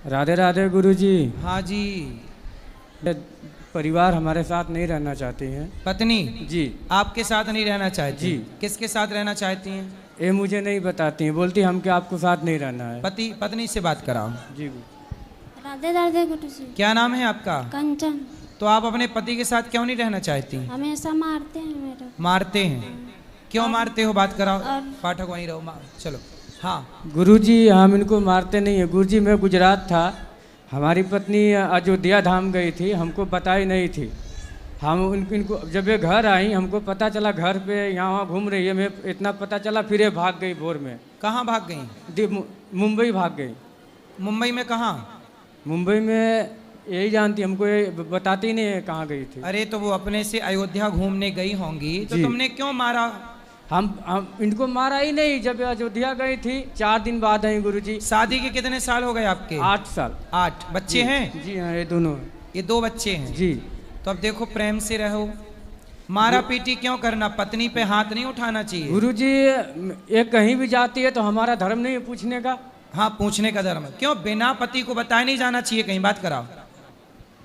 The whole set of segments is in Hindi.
राधे राधे गुरुजी। हाँ जी। परिवार हमारे साथ नहीं रहना चाहती हैं। पत्नी जी। आपके साथ नहीं रहना चाहती? जी। किसके साथ रहना चाहती हैं? ये मुझे नहीं बताती हैं, बोलती हम क्या आपको साथ नहीं रहना है। पति पत्नी से बात कराओ। जी। राधे राधे गुरुजी। क्या नाम है आपका? कंचन। तो आप अपने पति के साथ क्यों नहीं रहना चाहती? हमेशा मारते हैं मेरे को। मारते हैं? क्यों मारते हो? बात कराओ। और पाठक वहीं रहो। चलो। हाँ गुरुजी हम इनको मारते नहीं है। गुरुजी मैं गुजरात था, हमारी पत्नी अयोध्या धाम गई थी, हमको बताई नहीं थी। हम इनको जब ये घर आई हमको पता चला घर पे यहाँ वहाँ घूम रही है, मैं इतना पता चला फिर ये भाग गई भोर में। कहाँ भाग गई? मुंबई भाग गई। मुंबई में कहाँ? मुंबई में यही जानती, हमको ये बताती नहीं है कहाँ गई थी। अरे तो वो अपने से अयोध्या घूमने गई होंगी तो जी। तुमने क्यों मारा? हम इनको मारा ही नहीं। जब अयोध्या गई थी 4 दिन बाद आई गुरुजी। शादी के कितने साल हो गए आपके? 8 साल। 8 बच्चे हैं? जी हाँ, ये दोनों। ये 2 बच्चे हैं जी। तो अब देखो प्रेम से रहो, मारा पीटी क्यों करना? पत्नी पे हाथ नहीं उठाना चाहिए। गुरुजी ये कहीं भी जाती है तो हमारा धर्म नहीं है पूछने का। हाँ पूछने का धर्म है। क्यों बिना पति को बताए नहीं जाना चाहिए कहीं? बात कराओ।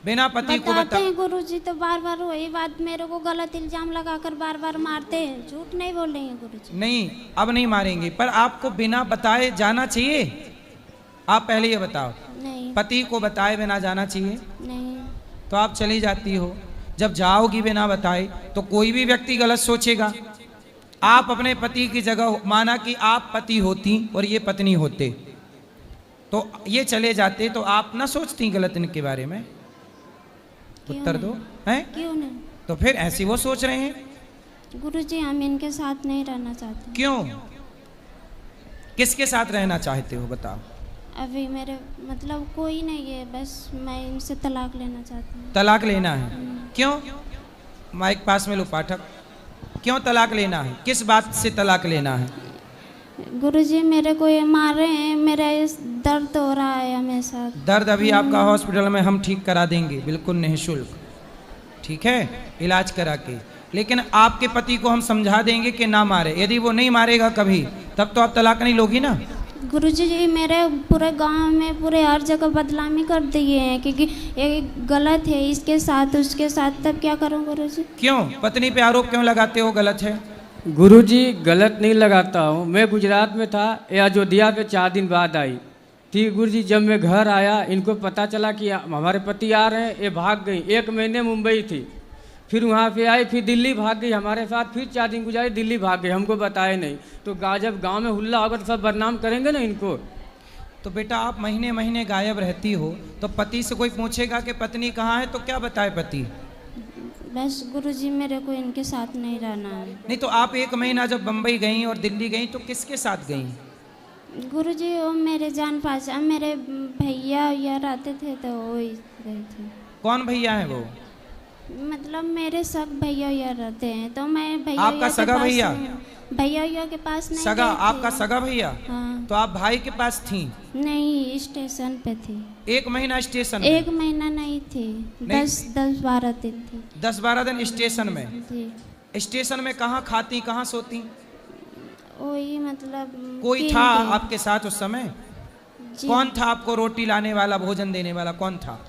बिना पति को बताते बता। हैं गुरुजी तो बार बार वही बात मेरे को गलत इल्जाम लगाकर बार बार मारते हैं। झूठ नहीं बोल रही हैं गुरुजी। नहीं अब नहीं मारेंगे, पर आपको बिना बताए जाना चाहिए? आप पहले ये बताओ। नहीं। पति को बताए बिना जाना चाहिए? नहीं। तो आप चली जाती हो। जब जाओगी बिना बताए तो कोई भी व्यक्ति गलत सोचेगा। आप अपने पति की जगह माना कि आप पति होती और ये पत्नी होते तो ये चले जाते तो आप ना सोचती गलत इनके बारे में? उत्तर दो। हैं? क्यों नहीं? तो फिर ऐसी वो सोच रहे हैं। गुरुजी हम इनके साथ नहीं रहना चाहते। क्यों? किसके साथ रहना चाहते हो बताओ? अभी मेरे मतलब कोई नहीं है, बस मैं इनसे तलाक लेना चाहती हूँ। तलाक लेना है? क्यों? माइक पास में लो पाठक। क्यों तलाक लेना है? किस बात से तलाक लेना है? गुरुजी मेरे को ये मार रहे हैं, मेरा इस दर्द हो रहा है हमेशा। दर्द अभी आपका हॉस्पिटल में हम ठीक करा देंगे, बिल्कुल निःशुल्क। ठीक है, इलाज करा के। लेकिन आपके पति को हम समझा देंगे कि ना मारे। यदि वो नहीं मारेगा कभी तब तो आप तलाक नहीं लोगी ना? गुरुजी जी मेरे पूरे गांव में पूरे हर जगह बदनामी कर दिए हैं क्योंकि ये गलत है, इसके साथ उसके साथ। तब क्या करूं गुरुजी? क्यों पत्नी पे आरोप क्यों लगाते हो? गलत है? गुरुजी गलत नहीं लगाता हूँ। मैं गुजरात में था, ये अयोध्या पे 4 दिन बाद आई थी। गुरुजी जब मैं घर आया इनको पता चला कि हमारे पति आ रहे हैं, ये भाग गई। 1 महीने मुंबई थी, फिर वहाँ पे आई, फिर दिल्ली भाग गई हमारे साथ। फिर 4 दिन गुजारी, दिल्ली भाग गई, हमको बताए नहीं। तो जब गांव में हुल्ला होगा तो सब बदनाम करेंगे ना इनको। तो बेटा आप महीने महीने गायब रहती हो तो पति से कोई पूछेगा कि पत्नी कहाँ है तो क्या बताए पति? बस गुरुजी मेरे को इनके साथ नहीं रहना है। नहीं तो आप 1 महीना जब बम्बई गई और दिल्ली गई तो किसके साथ गई? गुरुजी वो मेरे जान पहचान मेरे भैया या रहते थे तो वो ही गए थे। कौन भैया है वो? मतलब मेरे सग भैया या रहते हैं तो मैं भैया आपका सगा भैया? भैया के पास नहीं सगा? गई थी। आपका सगा भैया? हाँ। तो आप भाई के पास थी? नहीं, स्टेशन पे थी। 1 महीना स्टेशन में? 1 महीना नहीं थी, 10-12 दिन थी। 10-12 दिन स्टेशन में? जी। स्टेशन में कहाँ खाती कहाँ सोती? वही मतलब कोई था आपके साथ उस समय? जी। कौन था आपको रोटी लाने वाला, भोजन देने वाला कौन था?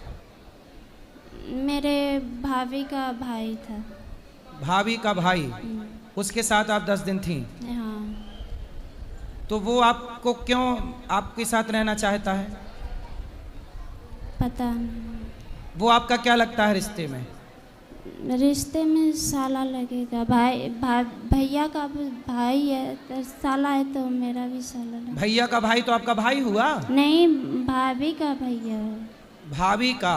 मेरे भाभी का भाई था। भाभी का भाई? उसके साथ आप 10 दिन थी? हाँ। तो वो आपको क्यों आपके साथ रहना चाहता है? पता नहीं। वो आपका क्या लगता है रिश्ते में? रिश्ते में साला लगेगा। भैया का भाई है तो साला है, तो मेरा भी साला लगेगा। भैया का भाई तो आपका भाई हुआ? नहीं, भाभी का भैया है। भाभी का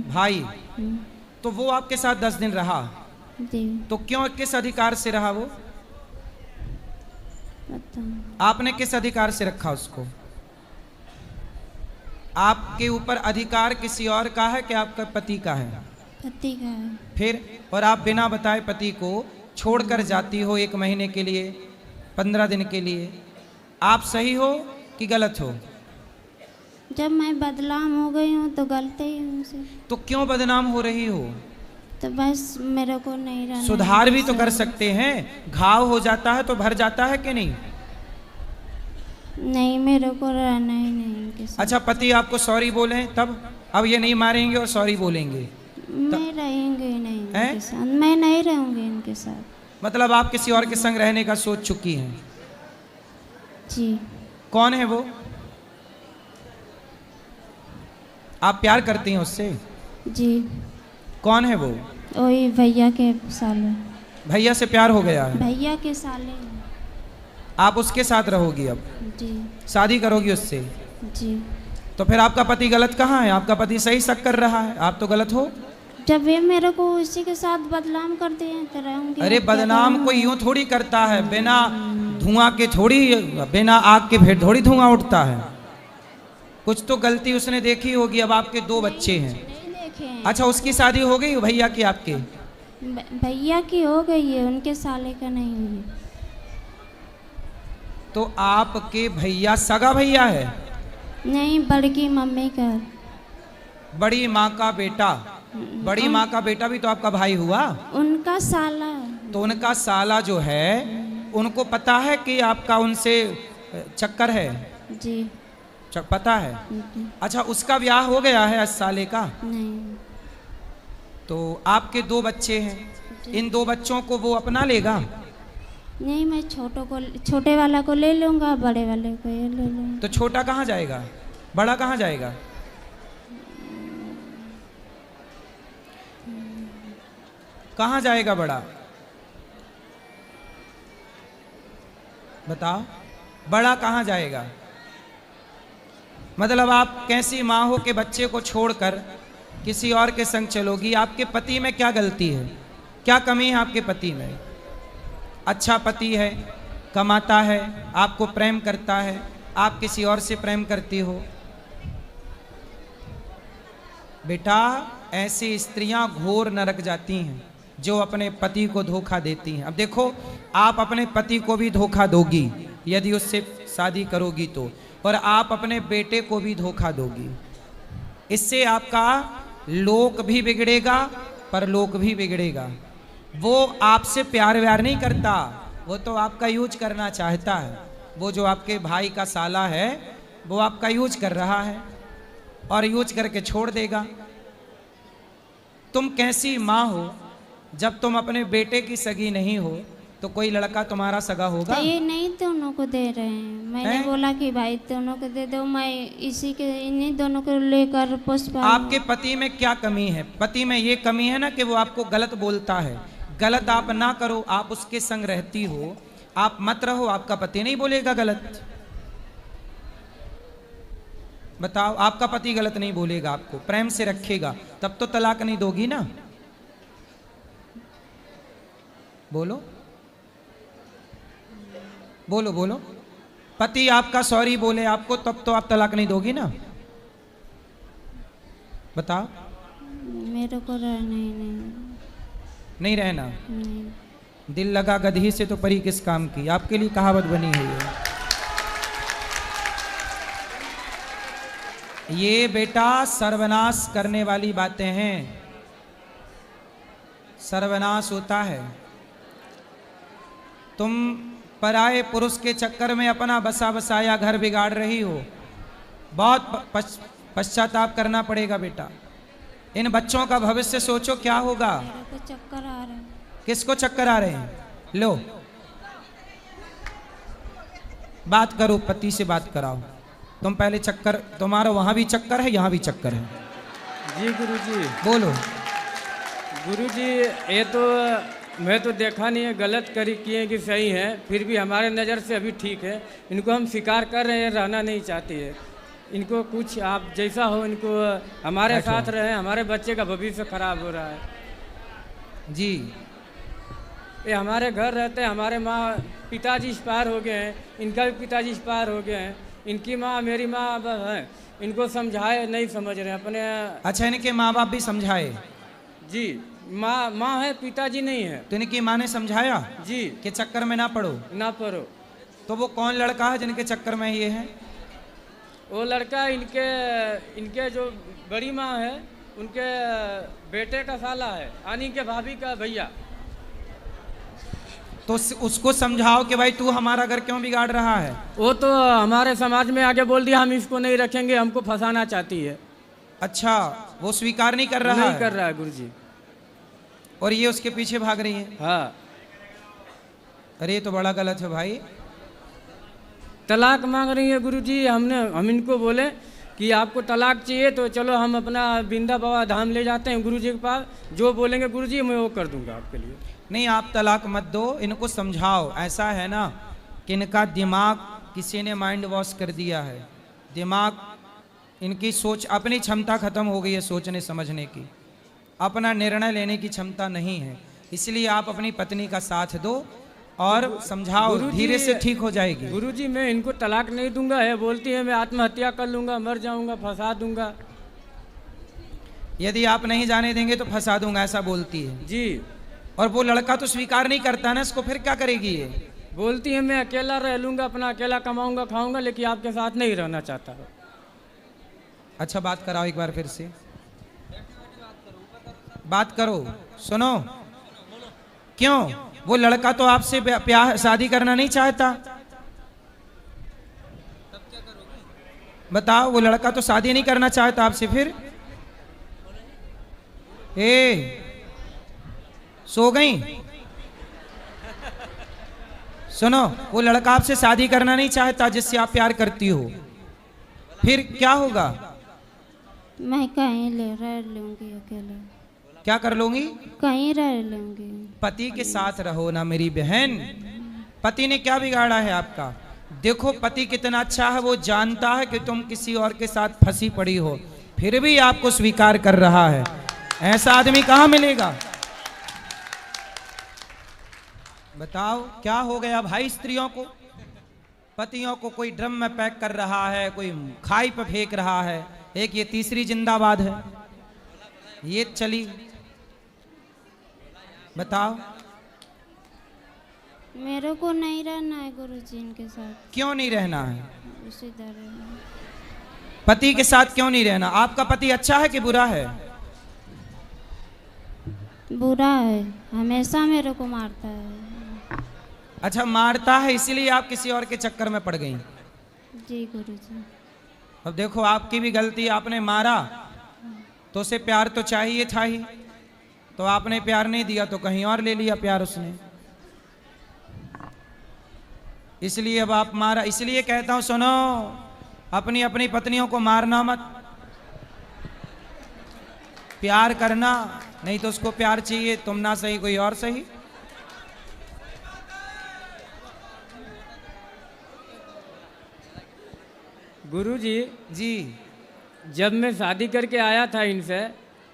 भाई? तो वो आपके साथ 10 दिन रहा? जी। तो क्यों, किस अधिकार से रहा वो? पता नहीं। आपने किस अधिकार से रखा उसको? आपके ऊपर अधिकार किसी और का है कि आपका पति का है? पति का है। फिर? और आप बिना बताए पति को छोड़कर जाती हो 1 महीने के लिए, 15 दिन के लिए। आप सही हो कि गलत हो? जब मैं बदनाम हो गई हूँ तो गलती है उनसे। तो क्यों बदनाम हो रही हो? तो बस मेरे को नहीं रहना। सुधार भी तो कर सकते हैं। घाव हो जाता है तो भर जाता है कि नहीं? नहीं, मेरे को रहना ही नहीं इनके साथ। अच्छा, पति आपको सॉरी बोले तब? अब ये नहीं मारेंगे और सॉरी बोलेंगे? मैं रहेंगे ही नहीं हैं? इनके साथ, मैं नहीं रहूंगी इनके साथ। मतलब आप किसी और के संग रहने का सोच चुकी हैं? जी। कौन है वो? आप प्यार करती हैं उससे? जी। कौन है वो? वही भैया के साले। भैया से प्यार हो गया है? भैया के साले हैं। आप उसके साथ रहोगी अब? जी। शादी करोगी उससे? जी। तो फिर आपका पति गलत कहाँ है? आपका पति सही शक कर रहा है, आप तो गलत हो। जब ये मेरे को उसी के साथ बदनाम करते हैं तो रहूंगी। अरे अब क्या बदनाम करूं? कोई यूं थोड़ी करता है, बिना धुआं के थोड़ी, बिना आग के फिर थोड़ी धुआं उठता है। कुछ तो गलती उसने देखी होगी। अब आपके 2 बच्चे हैं। नहीं देखे हैं। अच्छा, उसकी शादी हो गई भैया की आपके? भैया की हो गई है, उनके साले का नहीं हुई। तो आपके भैया सगा भैया है? नहीं, बड़की मम्मी का। बड़ी माँ का बेटा? बड़ी माँ का बेटा भी तो आपका भाई हुआ। उनका साला। तो उनका साला जो है, उनको पता है कि आपका उनसे चक्कर है? जी। पता है? जी। अच्छा, उसका ब्याह हो गया है 80 साले का? नहीं। तो आपके 2 बच्चे हैं, इन 2 बच्चों को वो अपना लेगा? नहीं, मैं छोटे वाला को ले लूंगा, बड़े वाले को ये ले लूंगा। तो छोटा कहाँ जाएगा? बड़ा कहाँ जाएगा? कहाँ जाएगा बड़ा? बताओ, बड़ा कहाँ जाएगा? मतलब आप कैसी माँ हो कि बच्चे को छोड़कर किसी और के संग चलोगी? आपके पति में क्या गलती है? क्या कमी है आपके पति में? अच्छा पति है, कमाता है, आपको प्रेम करता है, आप किसी और से प्रेम करती हो। बेटा, ऐसी स्त्रियां घोर नरक जाती हैं जो अपने पति को धोखा देती हैं। अब देखो, आप अपने पति को भी धोखा दोगी यदि उससे शादी करोगी तो, और आप अपने बेटे को भी धोखा दोगी। इससे आपका लोक भी बिगड़ेगा, परलोक भी बिगड़ेगा। वो आपसे प्यार व्यार नहीं करता, वो तो आपका यूज करना चाहता है। वो जो आपके भाई का साला है, वो आपका यूज कर रहा है और यूज करके छोड़ देगा। तुम कैसी माँ हो? जब तुम अपने बेटे की सगी नहीं हो तो कोई लड़का तुम्हारा सगा होगा? तो ये नहीं दोनों को दे रहे हैं। मैंने बोला कि भाई दोनों को दे दो, मैं इन्हीं दोनों को लेकर पुष्प। आपके पति में क्या कमी है? पति में ये कमी है ना कि वो आपको गलत बोलता है। गलत आप ना करो, आप उसके संग रहती हो, आप मत रहो, आपका पति नहीं बोलेगा गलत। बताओ, आपका पति गलत नहीं बोलेगा, आपको प्रेम से रखेगा, तब तो तलाक नहीं दोगी ना? बोलो बोलो बोलो। पति आपका सॉरी बोले आपको, तब तो आप तलाक नहीं दोगी ना? बताओ। मेरे को रहना ही नहीं रहना? नहीं। दिल लगा गधी से तो परी किस काम की, आपके लिए कहावत बनी है ये बेटा सर्वनाश करने वाली बातें हैं। सर्वनाश होता है। तुम पराये पुरुष के चक्कर में अपना बसा बसाया घर बिगाड़ रही हो। बहुत पश्चाताप करना पड़ेगा बेटा। इन बच्चों का भविष्य सोचो क्या होगा। मेरे को चक्कर आ रहा है। किसको चक्कर आ रहे हैं? लो बात करो, पति से बात कराओ। तुम पहले चक्कर, तुम्हारा वहां भी चक्कर है, यहाँ भी चक्कर है। जी गुरुजी। बोलो। गुरुजी, ये तो मैं तो देखा नहीं है, गलत करी किए कि सही है, फिर भी हमारे नज़र से अभी ठीक है। इनको हम स्वीकार कर रहे हैं, रहना नहीं चाहती है। इनको कुछ आप जैसा हो, इनको हमारे साथ रहे, हमारे बच्चे का भविष्य खराब हो रहा है जी। ये हमारे घर रहते हैं, हमारे माँ पिताजी एक्सपायर हो गए हैं, इनका भी पिताजी एक्सपायर हो गए हैं, इनकी माँ मेरी माँ अब है, इनको समझाए नहीं समझ रहे अपने। अच्छा, इनके माँ बाप भी समझाए? जी, माँ है, पिताजी नहीं है। तो इनकी माँ ने समझाया जी कि चक्कर में ना पड़ो? ना पड़ो। तो वो कौन लड़का है जिनके चक्कर में ये है? वो लड़का इनके जो बड़ी माँ है, उनके बेटे का साला है, यानी के भाभी का भैया। तो उसको समझाओ कि भाई तू हमारा घर क्यों बिगाड़ रहा है। वो तो हमारे समाज में आके बोल दिया हम इसको नहीं रखेंगे, हमको फंसाना चाहती है। अच्छा, वो स्वीकार नहीं कर रहा नहीं है। कर रहा है गुरुजी। और ये उसके पीछे भाग रही है। हाँ, अरे ये तो बड़ा गलत है भाई। तलाक मांग रही है गुरुजी। हम इनको बोले कि आपको तलाक चाहिए तो चलो हम अपना बिंदा बाबा धाम ले जाते हैं गुरुजी के पास, जो बोलेंगे गुरुजी मैं वो कर दूंगा आपके लिए। नहीं, आप तलाक मत दो, इनको समझाओ। ऐसा है ना कि इनका दिमाग किसी ने माइंड वॉश कर दिया है। दिमाग, इनकी सोच, अपनी क्षमता खत्म हो गई है सोचने समझने की, अपना निर्णय लेने की क्षमता नहीं है। इसलिए आप अपनी पत्नी का साथ दो और समझाओ, धीरे से ठीक हो जाएगी। गुरुजी मैं इनको तलाक नहीं दूंगा है, बोलती है मैं आत्महत्या कर लूंगा, मर जाऊंगा, फंसा दूंगा। यदि आप नहीं जाने देंगे तो फंसा दूंगा, ऐसा बोलती है जी। और वो लड़का तो स्वीकार नहीं करता ना इसको, फिर क्या करेगी ये। बोलती है मैं अकेला रह लूंगा, अपना अकेला कमाऊंगा खाऊंगा, लेकिन आपके साथ नहीं रहना चाहता। अच्छा, बात कराओ एक बार फिर से, बात करो, सुनो। क्यों? वो लड़का तो आपसे प्यार शादी करना नहीं चाहता। बताओ, वो लड़का तो शादी नहीं करना चाहता आपसे, फिर सो गई? सुनो, वो लड़का आपसे शादी करना नहीं चाहता जिससे आप प्यार करती हो, फिर क्या होगा? मैं कहीं रह लूंगी अकेले। क्या कर लूंगी? कहीं रह लूंगी। पति के साथ रहो ना मेरी बहन। पति ने क्या बिगाड़ा है आपका? देखो पति कितना अच्छा है, वो जानता है कि तुम किसी और के साथ फंसी पड़ी हो, फिर भी आपको स्वीकार कर रहा है। ऐसा आदमी कहाँ मिलेगा? बताओ क्या हो गया भाई स्त्रियों को? पतियों को कोई ड्रम में पैक कर रहा है, कोई खाई पे फेंक रहा है, एक ये तीसरी जिंदाबाद है, ये चली। बताओ। मेरे को नहीं रहना है गुरुजी इनके साथ। क्यों नहीं रहना है? उसी तरह पति के साथ क्यों नहीं रहना? आपका पति अच्छा है कि बुरा है? बुरा है, हमेशा मेरे को मारता है। अच्छा, मारता है, इसीलिए आप किसी और के चक्कर में पड़ गई। जी गुरुजी। अब देखो आपकी भी गलती, आपने मारा तो उसे प्यार तो चाहिए था ही, तो आपने प्यार नहीं दिया तो कहीं और ले लिया प्यार उसने, इसलिए अब आप मारा। इसलिए कहता हूं सुनो, अपनी अपनी पत्नियों को मारना मत, प्यार करना। नहीं तो उसको प्यार चाहिए, तुम ना सही कोई और सही। गुरुजी जी, जब मैं शादी करके आया था इनसे,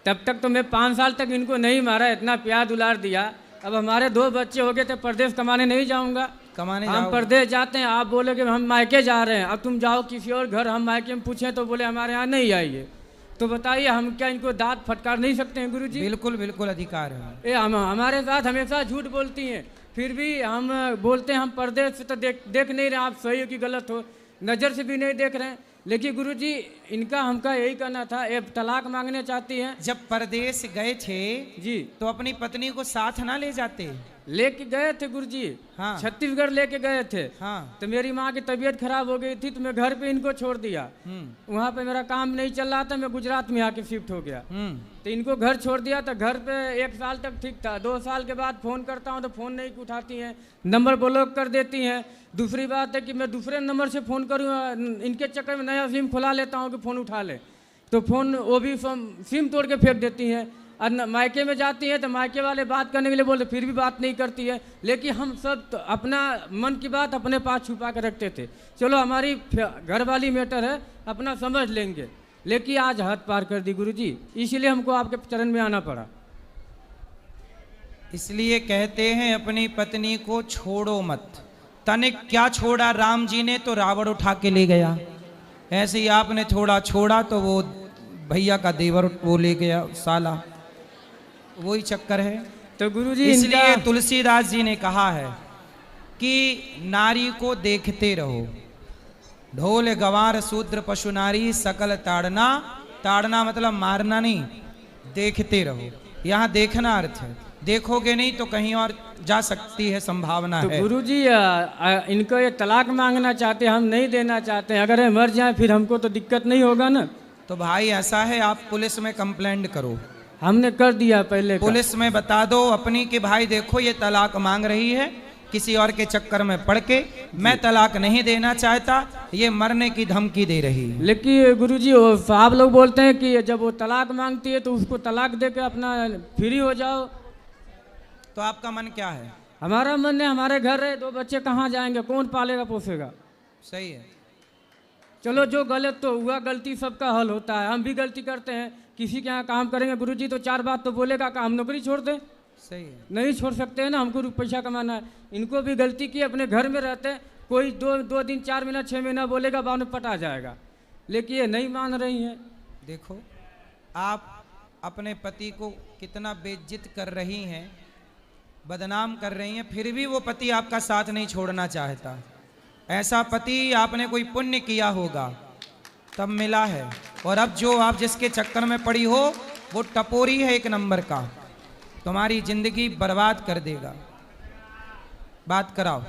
तब तक तो मैं 5 साल तक इनको नहीं मारा, इतना प्यार दुलार दिया। अब हमारे 2 बच्चे हो गए थे, परदेश कमाने नहीं जाऊंगा। कमाने हम परदेश जाते हैं, आप बोले कि हम मायके जा रहे हैं, अब तुम जाओ किसी और घर। हम मायके में पूछें तो बोले हमारे यहाँ नहीं आइए। तो बताइए हम क्या इनको दांत फटकार नहीं सकते हैं गुरुजी? बिल्कुल बिल्कुल अधिकार है। ये हमारे साथ हमेशा झूठ बोलती हैं, फिर भी हम बोलते हैं हम परदेश से तो देख नहीं रहे, आप सही हो कि गलत हो, नज़र से भी नहीं देख रहे हैं। लेकिन गुरुजी इनका हमका यही कहना था, ये तलाक मांगने चाहती हैं। जब परदेश गए थे जी, तो अपनी पत्नी को साथ ना ले जाते? लेके गए थे गुरुजी। हाँ। छत्तीसगढ़ लेके गए थे। हाँ। तो मेरी माँ की तबीयत खराब हो गई थी, तो मैं घर पे इनको छोड़ दिया। वहाँ पे मेरा काम नहीं चल रहा था, मैं गुजरात में आके शिफ्ट हो गया। तो इनको घर छोड़ दिया, तो घर पे 1 साल तक ठीक था। 2 साल के बाद फ़ोन करता हूँ तो फ़ोन नहीं उठाती हैं, नंबर ब्लॉक कर देती हैं। दूसरी बात है कि मैं दूसरे नंबर से फ़ोन करूँ, इनके चक्कर में नया सिम खुला लेता हूँ कि फ़ोन उठा ले, तो फ़ोन वो भी सिम तोड़ के फेंक देती हैं। और मायके में जाती हैं तो मायके वाले बात करने के लिए बोलते, फिर भी बात नहीं करती है। लेकिन हम सब तो अपना मन की बात अपने पास छुपा के रखते थे, चलो हमारी घर वाली मैटर है, अपना समझ लेंगे। लेकिन आज हद पार कर दी गुरुजी, इसीलिए हमको आपके चरण में आना पड़ा। इसलिए कहते हैं अपनी पत्नी को छोड़ो मत। तनिक क्या छोड़ा राम जी ने, तो रावण उठा के ले गया। ऐसे ही आपने थोड़ा छोड़ा तो वो भैया का देवर वो ले गया साला, वही चक्कर है। तो गुरुजी इसलिए तुलसीदास जी ने कहा है कि नारी को देखते रहो, ढोल गवार शूद्र पशु नारी सकल ताड़ना। ताड़ना मतलब मारना नहीं, देखते रहो। यहाँ देखना अर्थ है, देखोगे नहीं तो कहीं और जा सकती है, संभावना तो है। गुरुजी इनको ये तलाक मांगना चाहते हैं, हम नहीं देना चाहते हैं। अगर ये मर जाए फिर हमको तो दिक्कत नहीं होगा ना। तो भाई ऐसा है, आप पुलिस में कंप्लेंट करो। हमने कर दिया पहले का। पुलिस में बता दो अपनी कि भाई देखो ये तलाक मांग रही है, किसी और के चक्कर में पड़ के, मैं तलाक नहीं देना चाहता, ये मरने की धमकी दे रही है। लेकिन गुरुजी वो साहब लोग बोलते हैं कि जब वो तलाक मांगती है तो उसको तलाक दे के अपना फ्री हो जाओ। तो आपका मन क्या है? हमारा मन है, हमारे घर है, 2 बच्चे कहाँ जाएंगे, कौन पालेगा पोसेगा। सही है। चलो जो गलत तो हुआ, गलती सबका हल होता है, हम भी गलती करते हैं। किसी के यहाँ काम करेंगे गुरुजी तो 4 बात तो बोलेगा कि हम नौकरी छोड़ दें, सही है। नहीं छोड़ सकते हैं ना, हमको पैसा कमाना है। इनको भी गलती की, अपने घर में रहते हैं, कोई 2 दिन 4 महीना 6 महीना बोलेगा, बाद में पटा जाएगा, लेकिन ये नहीं मान रही हैं। देखो आप अपने पति को कितना बेइज्जत कर रही हैं, बदनाम कर रही हैं, फिर भी वो पति आपका साथ नहीं छोड़ना चाहता। ऐसा पति आपने कोई पुण्य किया होगा तब मिला है, और अब जो आप जिसके चक्कर में पड़ी हो वो टपोरी है 1 नंबर का, तुम्हारी जिंदगी बर्बाद कर देगा। बात कराओ।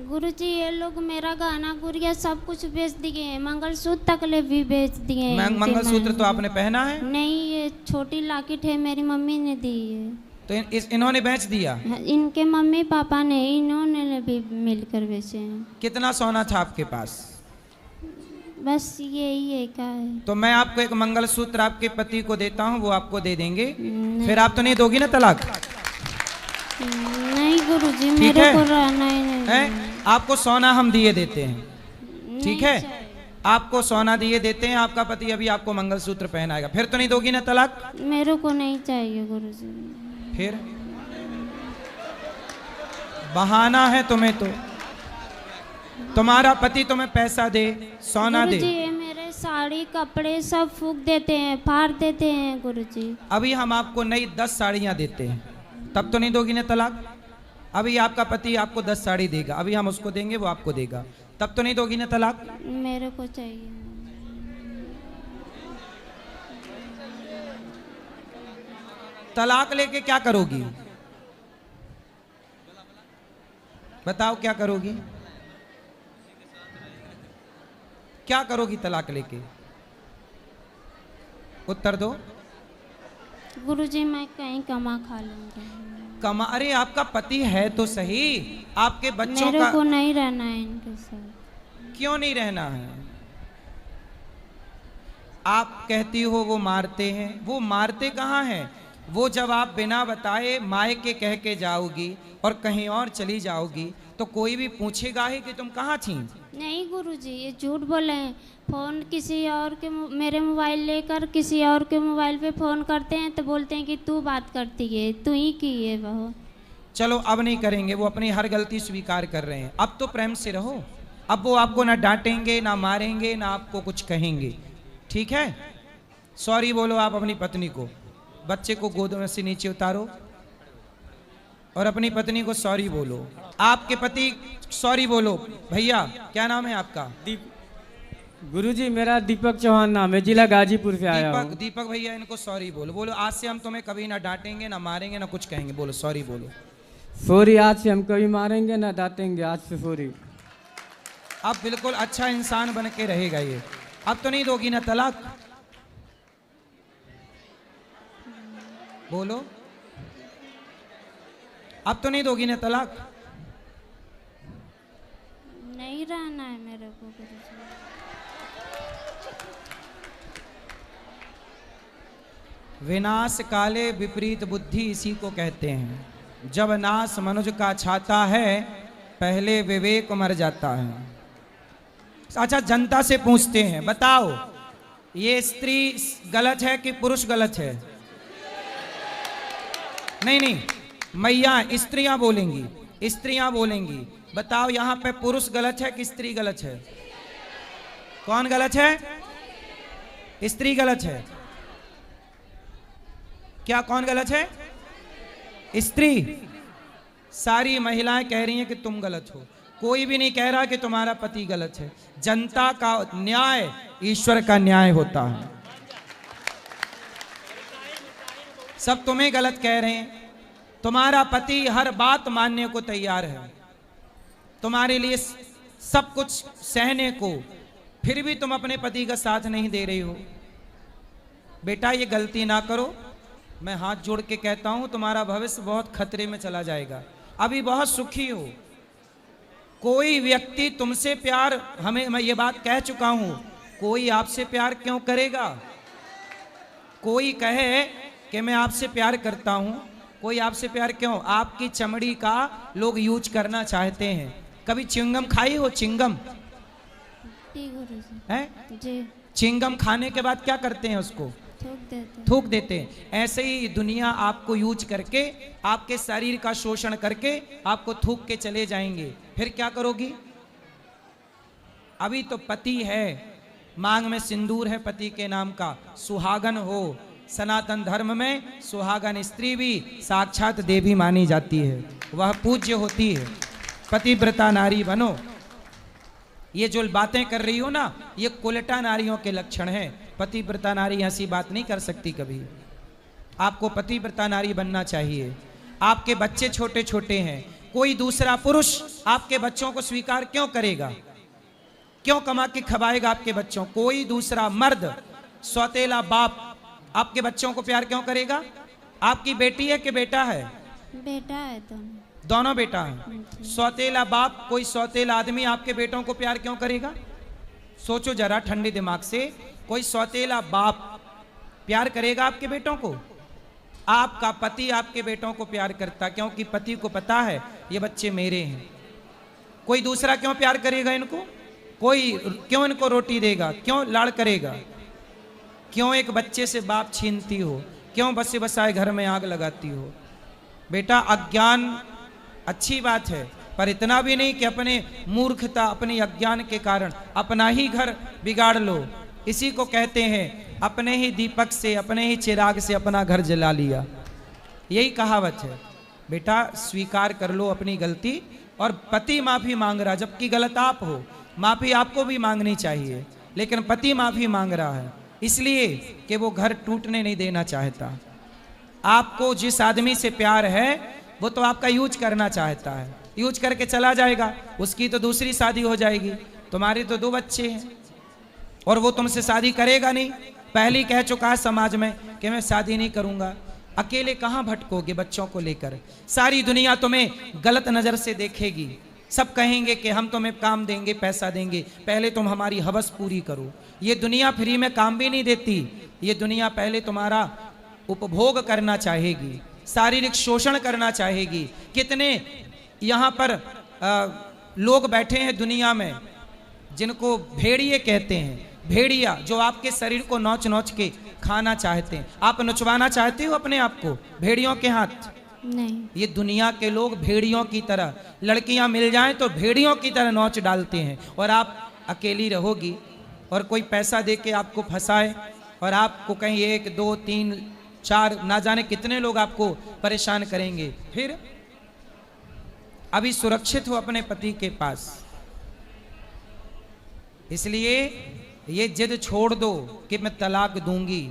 गुरुजी ये लोग मेरा गहना गुड़िया सब कुछ बेच दिए हैं, मंगलसूत्र तक ले भी बेच दिए हैं। मंगलसूत्र तो आपने पहना है? नहीं, ये छोटी लॉकेट है, मेरी मम्मी ने दी है। तो इन्होंने बेच दिया? इनके मम्मी पापा ने, इन्होंने भी मिलकर बेचे हैं। कितना सोना था आपके पास? बस यही है का है। तो मैं आपको एक मंगलसूत्र आपके पति को देता हूँ, वो आपको दे देंगे। फिर आप तो नहीं दोगी ना तलाक? नहीं गुरुजी, मेरे को रहना ही नहीं है। आपको सोना हम दिए देते हैं, ठीक है? आपको सोना दिए देते हैं, आपका पति अभी आपको मंगलसूत्र पहनाएगा, फिर तो नहीं दोगी ना तलाक? मेरे को नहीं चाहिए गुरुजी। फिर बहाना है तुम्हें, तो तुम्हारा पति तुम्हें पैसा दे, सोना दे। गुरुजी ये मेरे साड़ी कपड़े सब फूक देते हैं, फाड़ देते हैं गुरुजी। अभी हम आपको नई 10 साड़ियां देते हैं, तब तो नहीं दोगी ना तलाक? अभी आपका पति आपको 10 साड़ी देगा, अभी हम उसको देंगे, वो आपको देगा, तब तो नहीं दोगी ना तलाक? मेरे को चाहिए। तलाक लेके क्या करोगी? बताओ क्या करोगी? क्या करोगी तलाक लेके? उत्तर दो। गुरुजी मैं कहीं कमा खा लूंगा। कमा? अरे आपका पति है तो सही, आपके बच्चों मेरे का को नहीं रहना है इनके साथ। क्यों नहीं रहना है? आप कहती हो वो मारते हैं, वो मारते कहाँ हैं? वो जब आप बिना बताए मायके कह के जाओगी और कहीं और चली जाओगी तो कोई भी पूछेगा ही कि तुम कहाँ थी। नहीं गुरुजी ये झूठ बोले हैं। फ़ोन किसी और के मेरे मोबाइल लेकर किसी और के मोबाइल पे फ़ोन करते हैं तो बोलते हैं कि तू बात करती है, तू ही की है बहू। चलो अब नहीं करेंगे, वो अपनी हर गलती स्वीकार कर रहे हैं। अब तो प्रेम से रहो, अब वो आपको ना डांटेंगे ना मारेंगे ना आपको कुछ कहेंगे, ठीक है? सॉरी बोलो आप अपनी पत्नी को, बच्चे को गोद में से नीचे उतारो और अपनी पत्नी को सॉरी बोलो। आपके पति सॉरी बोलो। भैया क्या नाम है आपका? गुरुजी मेरा दीपक चौहान नाम है, जिला गाजीपुर से आया हूँ। दीपक भैया इनको सॉरी बोलो। बोलो आज से हम तुम्हें कभी ना डांटेंगे ना मारेंगे ना कुछ कहेंगे। बोलो सॉरी बोलो। सॉरी, आज से हम कभी मारेंगे ना डांटेंगे, आज से सॉरी। अब बिल्कुल अच्छा इंसान बन के रहेगा ये। अब तो नहीं दोगी ना तलाक? बोलो, अब तो नहीं दोगी ना तलाक? नहीं रहना है मेरे को गुरुजी। विनाश काले विपरीत बुद्धि इसी को कहते हैं। जब नाश मनुज का छाता है पहले विवेक मर जाता है। अच्छा जनता से पूछते हैं, बताओ ये स्त्री गलत है कि पुरुष गलत है? नहीं नहीं मैया स्त्रियां बोलेंगी, स्त्रियां बोलेंगी। बताओ यहां पे पुरुष गलत है कि स्त्री गलत है? कौन गलत है? स्त्री गलत है क्या? कौन गलत है? स्त्री। सारी महिलाएं कह रही हैं कि तुम गलत हो, कोई भी नहीं कह रहा कि तुम्हारा पति गलत है। जनता का न्याय ईश्वर का न्याय होता है। सब तुम्हें गलत कह रहे हैं। तुम्हारा पति हर बात मानने को तैयार है, तुम्हारे लिए सब कुछ सहने को, फिर भी तुम अपने पति का साथ नहीं दे रही हो। बेटा ये गलती ना करो, मैं हाथ जोड़ के कहता हूं तुम्हारा भविष्य बहुत खतरे में चला जाएगा। अभी बहुत सुखी हो, कोई व्यक्ति तुमसे प्यार, हमें, मैं ये बात कह चुका हूं, कोई आपसे प्यार क्यों करेगा? कोई कहे कि मैं आपसे प्यार करता हूं, कोई आपसे प्यार क्यों? आपकी चमड़ी का लोग यूज करना चाहते हैं। कभी चिंगम खाई हो? चिंगम जी गुरुजी। है जी। चिंगम खाने के बाद क्या करते हैं? उसको थूक देते हैं। ऐसे ही दुनिया आपको यूज करके, आपके शरीर का शोषण करके आपको थूक के चले जाएंगे। फिर क्या करोगी? अभी तो पति है, मांग में सिंदूर है पति के नाम का, सुहागन हो। सनातन धर्म में सुहागन स्त्री भी साक्षात देवी मानी जाती है, वह पूज्य होती है। पतिव्रता नारी बनो। ये जो बातें कर रही हो ना, ये कुलटा नारियों के लक्षण है। पतिव्रता नारी ऐसी बात नहीं कर सकती कभी। आपको पतिव्रता नारी बनना चाहिए। आपके बच्चे छोटे छोटे हैं, कोई दूसरा पुरुष आपके बच्चों को स्वीकार क्यों करेगा? क्यों कमा के खवाएगा आपके बच्चों? कोई दूसरा मर्द, सौतेला बाप आपके बच्चों को प्यार क्यों करेगा? आपकी बेटी है कि बेटा है? बेटा है दोनों बेटा है। सौतेला बाप, कोई सौतेला आदमी आपके बेटों को प्यार क्यों करेगा? सोचो जरा ठंडे दिमाग से, कोई सौतेला बाप प्यार करेगा आपके बेटों को? आपका पति आपके बेटों को प्यार करता, क्योंकि पति को पता है ये बच्चे मेरे हैं। कोई दूसरा क्यों प्यार करेगा इनको? कोई क्यों इनको रोटी देगा? क्यों लाड़ करेगा? क्यों एक बच्चे से बाप छीनती हो? क्यों बसे बसाए घर में आग लगाती हो? बेटा अज्ञान अच्छी बात है, पर इतना भी नहीं कि अपने मूर्खता, अपने अज्ञान के कारण अपना ही घर बिगाड़ लो। इसी को कहते हैं अपने ही दीपक से, अपने ही चिराग से अपना घर जला लिया। यही कहावत है। बेटा स्वीकार कर लो अपनी गलती, और पति माफी मांग रहा, जबकि गलत आप हो। माफी आपको भी मांगनी चाहिए, लेकिन पति माफी मांग रहा है इसलिए कि वो घर टूटने नहीं देना चाहता। आपको जिस आदमी से प्यार है वो तो आपका यूज करना चाहता है, यूज करके चला जाएगा, उसकी तो दूसरी शादी हो जाएगी। तुम्हारे तो 2 बच्चे हैं और वो तुमसे शादी करेगा नहीं। पहले कह चुका है समाज में कि मैं शादी नहीं करूंगा। अकेले कहाँ भटकोगे बच्चों को लेकर? सारी दुनिया तुम्हें गलत नजर से देखेगी। सब कहेंगे कि हम तुम्हें काम देंगे, पैसा देंगे, पहले तुम हमारी हवस पूरी करो। ये दुनिया फ्री में काम भी नहीं देती। ये दुनिया पहले तुम्हारा उपभोग करना चाहेगी, शारीरिक शोषण करना चाहेगी। कितने यहाँ पर लोग बैठे हैं दुनिया में जिनको भेड़िए कहते हैं। भेड़िया जो आपके शरीर को नोच नोच के खाना चाहते हैं। आप नचवाना चाहते हो अपने आप को भेड़ियों के हाथ? नहीं। ये दुनिया के लोग भेड़ियों की तरह, लड़कियां मिल जाएं तो भेड़ियों की तरह नोच डालते हैं, और आप अकेली रहोगी और कोई पैसा दे के आपको फंसाए और आपको कहीं 1 2 3 4 ना जाने कितने लोग आपको परेशान करेंगे। फिर अभी सुरक्षित हो अपने पति के पास, इसलिए ये जिद छोड़ दो कि मैं तलाक दूंगी।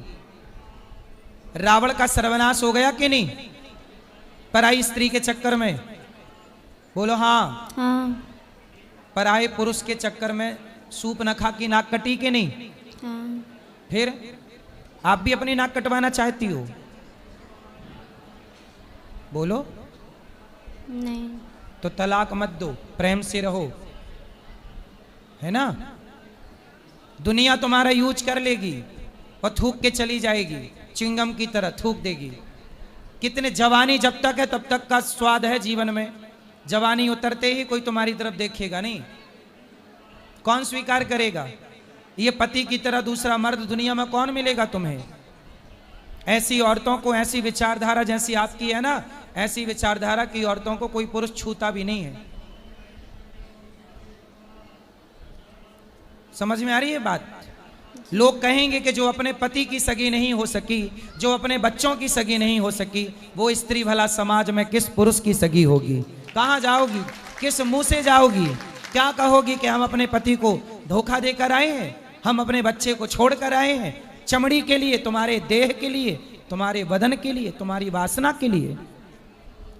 रावण का सर्वनाश हो गया कि नहीं पराई स्त्री के चक्कर में? बोलो हाँ। हाँ। पराये पुरुष के चक्कर में सूप न खा की नाक कटी के नहीं? हाँ। फिर आप भी अपनी नाक कटवाना चाहती हो? बोलो। नहीं। तो तलाक मत दो, प्रेम से रहो, है ना? दुनिया तुम्हारा यूज कर लेगी और थूक के चली जाएगी, चिंगम की तरह थूक देगी। कितने जवानी जब तक है तब तक का स्वाद है जीवन में, जवानी उतरते ही कोई तुम्हारी तरफ देखेगा नहीं। कौन स्वीकार करेगा? ये पति की तरह दूसरा मर्द दुनिया में कौन मिलेगा तुम्हें? ऐसी औरतों को, ऐसी विचारधारा जैसी आपकी है ना, ऐसी विचारधारा की औरतों को कोई पुरुष छूता भी नहीं है। समझ में आ रही है बात? लोग कहेंगे कि जो अपने पति की सगी नहीं हो सकी, जो अपने बच्चों की सगी नहीं हो सकी, वो स्त्री भला समाज में किस पुरुष की सगी होगी? कहाँ जाओगी? किस मुंह से जाओगी? क्या कहोगी कि हम अपने पति को धोखा देकर आए हैं, हम अपने बच्चे को छोड़कर आए हैं, चमड़ी के लिए, तुम्हारे देह के लिए, तुम्हारे बदन के लिए, तुम्हारी वासना के लिए,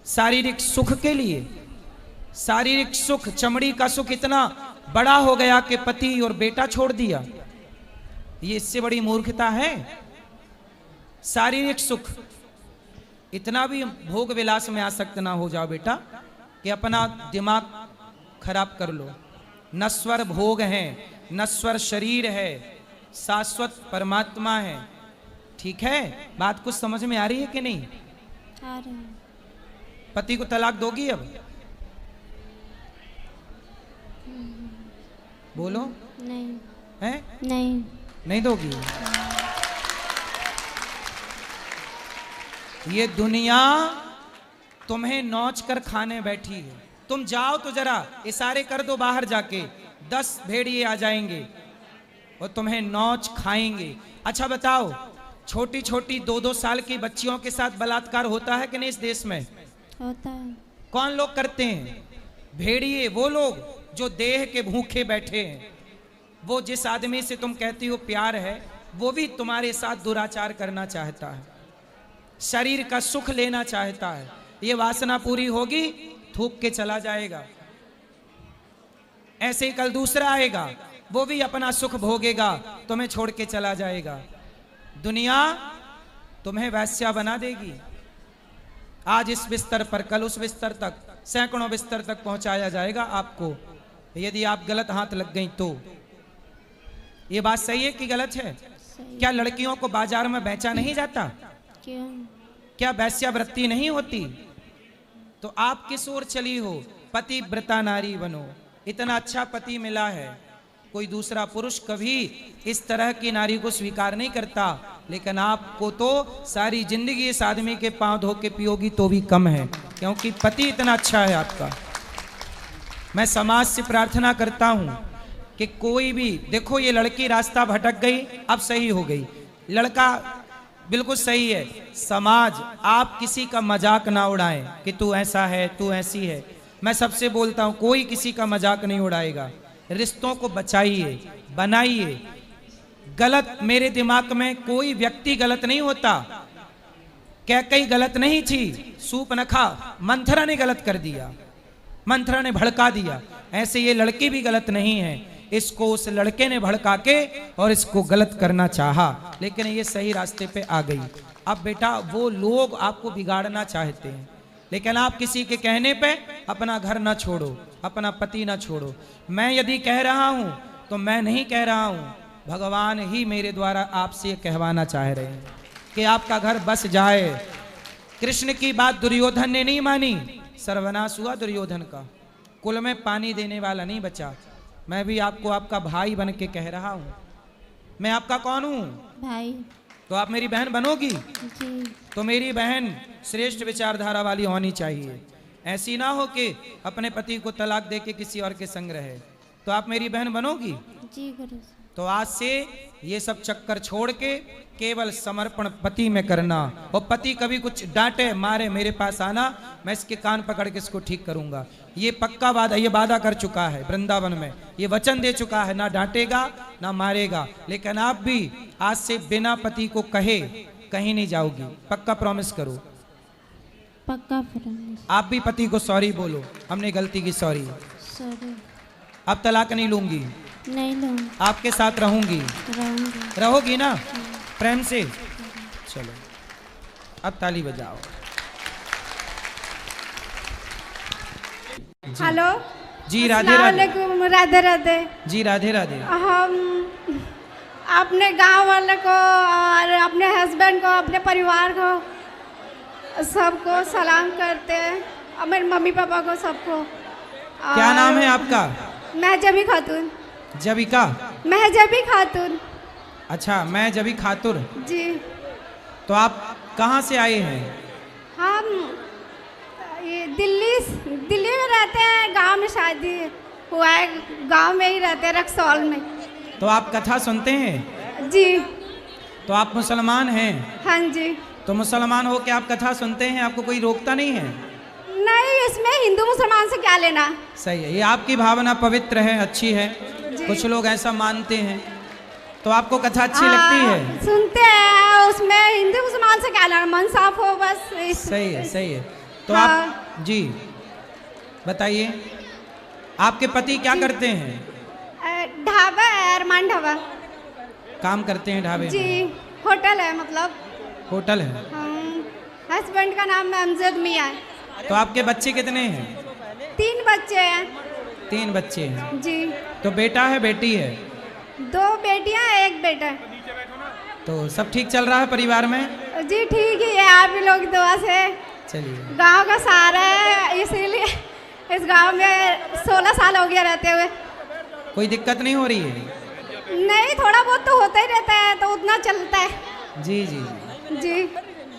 शारीरिक सुख के लिए। शारीरिक सुख, चमड़ी का सुख इतना बड़ा हो गया कि पति और बेटा छोड़ दिया। ये इससे बड़ी मूर्खता है? शारीरिक सुख, इतना भी भोग विलास में आसक्त ना हो जाओ बेटा कि अपना दिमाग खराब कर लो। नश्वर भोग है, नश्वर शरीर है, शाश्वत परमात्मा है। ठीक है, बात कुछ समझ में आ रही है कि नहीं? आ रहे हैं। पति को तलाक दोगी अब? बोलो। नहीं। है? नहीं। नहीं दोगी? ये दुनिया तुम्हें नोच कर खाने बैठी है। तुम जाओ तो जरा इशारे कर दो बाहर जाके, 10 भेड़िए आ जाएंगे और तुम्हें नोच खाएंगे। अच्छा बताओ, छोटी छोटी 2-2 साल की बच्चियों के साथ बलात्कार होता है कि नहीं इस देश में? होता है। कौन लोग करते हैं? भेड़िए, वो लोग जो देह के भूखे बैठे हैं। वो जिस आदमी से तुम कहती हो प्यार है, वो भी तुम्हारे साथ दुराचार करना चाहता है, शरीर का सुख लेना चाहता है। ये वासना पूरी होगी, थूक के चला जाएगा। ऐसे ही कल दूसरा आएगा, वो भी अपना सुख भोगेगा, तुम्हें छोड़ के चला जाएगा। दुनिया तुम्हें वैश्या बना देगी। आज इस बिस्तर पर, कल उस बिस्तर तक, सैकड़ों बिस्तर तक पहुंचाया जाएगा आपको, यदि आप गलत हाथ लग गई तो। ये बात सही है कि गलत है? सही। क्या लड़कियों को बाजार में बेचा नहीं जाता? क्यों? क्या वैश्यावृत्ति नहीं होती? तो आप किस ओर चली हो? पतिव्रता नारी बनो। इतना अच्छा पति मिला है, कोई दूसरा पुरुष कभी इस तरह की नारी को स्वीकार नहीं करता, लेकिन आपको तो सारी जिंदगी इस आदमी के पांव धो के पियोगी तो भी कम है, क्योंकि पति इतना अच्छा है आपका। मैं समाज से प्रार्थना करता हूं कि कोई भी, देखो ये लड़की रास्ता भटक गई, अब सही हो गई, लड़का बिल्कुल सही है। समाज, आप किसी का मजाक ना उड़ाएं कि तू ऐसा है, तू ऐसी है। मैं सबसे बोलता हूं, कोई किसी का मजाक नहीं उड़ाएगा। रिश्तों को बचाइए, बनाइए। गलत, मेरे दिमाग में कोई व्यक्ति गलत नहीं होता। कैकई गलत नहीं थी, सूर्पनखा, मंथरा ने गलत कर दिया, मंथरा ने भड़का दिया। ऐसे ये लड़की भी गलत नहीं है, इसको उस लड़के ने भड़का के और इसको गलत करना चाहा, लेकिन ये सही रास्ते पे आ गई। अब बेटा, वो लोग आपको बिगाड़ना चाहते हैं, लेकिन आप किसी के कहने पे अपना घर ना छोड़ो, अपना पति ना छोड़ो। मैं यदि कह रहा हूं तो मैं नहीं कह रहा हूं, भगवान ही मेरे द्वारा आपसे ये कहवाना चाह रहे हैं कि आपका घर बस जाए। कृष्ण की बात दुर्योधन ने नहीं मानी, सर्वनाश हुआ दुर्योधन का, कुल में पानी देने वाला नहीं बचा। मैं भी आपको आपका भाई बन के कह रहा हूं। मैं आपका कौन हूं? भाई। तो आप मेरी बहन बनोगी? जी। तो मेरी बहन श्रेष्ठ विचारधारा वाली होनी चाहिए। ऐसी ना हो कि अपने पति को तलाक दे के किसी और के संग रहे। तो आप मेरी बहन बनोगी? जी गुरु। तो आज से ये सब चक्कर छोड़ के केवल समर्पण पति में करना। और पति कभी कुछ डांटे मारे, मेरे पास आना, मैं इसके कान पकड़ के इसको ठीक करूंगा। ये पक्का वादा, ये वादा कर चुका है वृंदावन में, ये वचन दे चुका है, ना डांटेगा ना मारेगा। लेकिन आप भी आज से बिना पति को कहे कहीं नहीं जाओगी, पक्का प्रॉमिस करो। पक्का प्रॉमिस। आप भी पति को सॉरी बोलो, हमने गलती की, सॉरी, सॉरी। अब तलाक नहीं लूंगी, नहीं लूँगी। आपके साथ रहूंगी। रहूँगी। रहोगी ना प्रेम से? चलो अब ताली बजाओ। हेलो जी, राधे अस्सलाम राधे। वालेकुम, राधे राधे। जी राधे राधे। हम अपने गांव वाले को और अपने हस्बैंड को, अपने परिवार को, सबको सलाम करते हैं, और मेरे मम्मी पापा को, सबको। क्या नाम है आपका? महजबी खातून। जबिका? महजबी खातून। अच्छा, मैं जबी खातुर। जी। तो आप कहाँ से आए हैं? हम ये दिल्ली में रहते हैं, गांव में शादी हुआ है, गांव में ही रहते हैं, रक्सौल में। तो आप कथा सुनते हैं? जी। तो आप मुसलमान हैं? हाँ जी। तो मुसलमान हो के आप कथा सुनते हैं, आपको कोई रोकता नहीं है? नहीं, इसमें हिंदू मुसलमान से क्या लेना। सही है, ये आपकी भावना पवित्र है, अच्छी है। कुछ लोग ऐसा मानते हैं। तो आपको कथा अच्छी लगती है? सुनते हैं, उसमें हिंदू मुसलमान से क्या लेना, मन साफ हो बस। सही है, सही है। तो हाँ। आप जी बताइए, आपके पति क्या करते हैं? ढाबा है, अरमान ढाबा। काम करते हैं ढाबे जी, में? होटल है मतलब। होटल है। हस्बैंड का नाम अमजद मियाँ है। तो आपके बच्चे कितने हैं? 3 बच्चे हैं। 3 बच्चे हैं। जी, तो बेटा है बेटी है? 2 बेटियां 1 बेटा है। तो सब ठीक चल रहा है परिवार में? जी ठीक ही है, आप ही लोग दुआ से। चलिए। गांव का सहारा है, इसीलिए इस गांव में 16 साल हो गया रहते हुए। कोई दिक्कत नहीं हो रही है? नहीं, थोड़ा बहुत तो होता ही रहता है, तो उतना चलता है। जी जी जी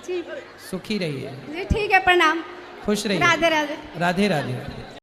जी सुखी रहिए। जी ठीक है, प्रणाम। खुश रहिए। राधे राधे। राधे राधे।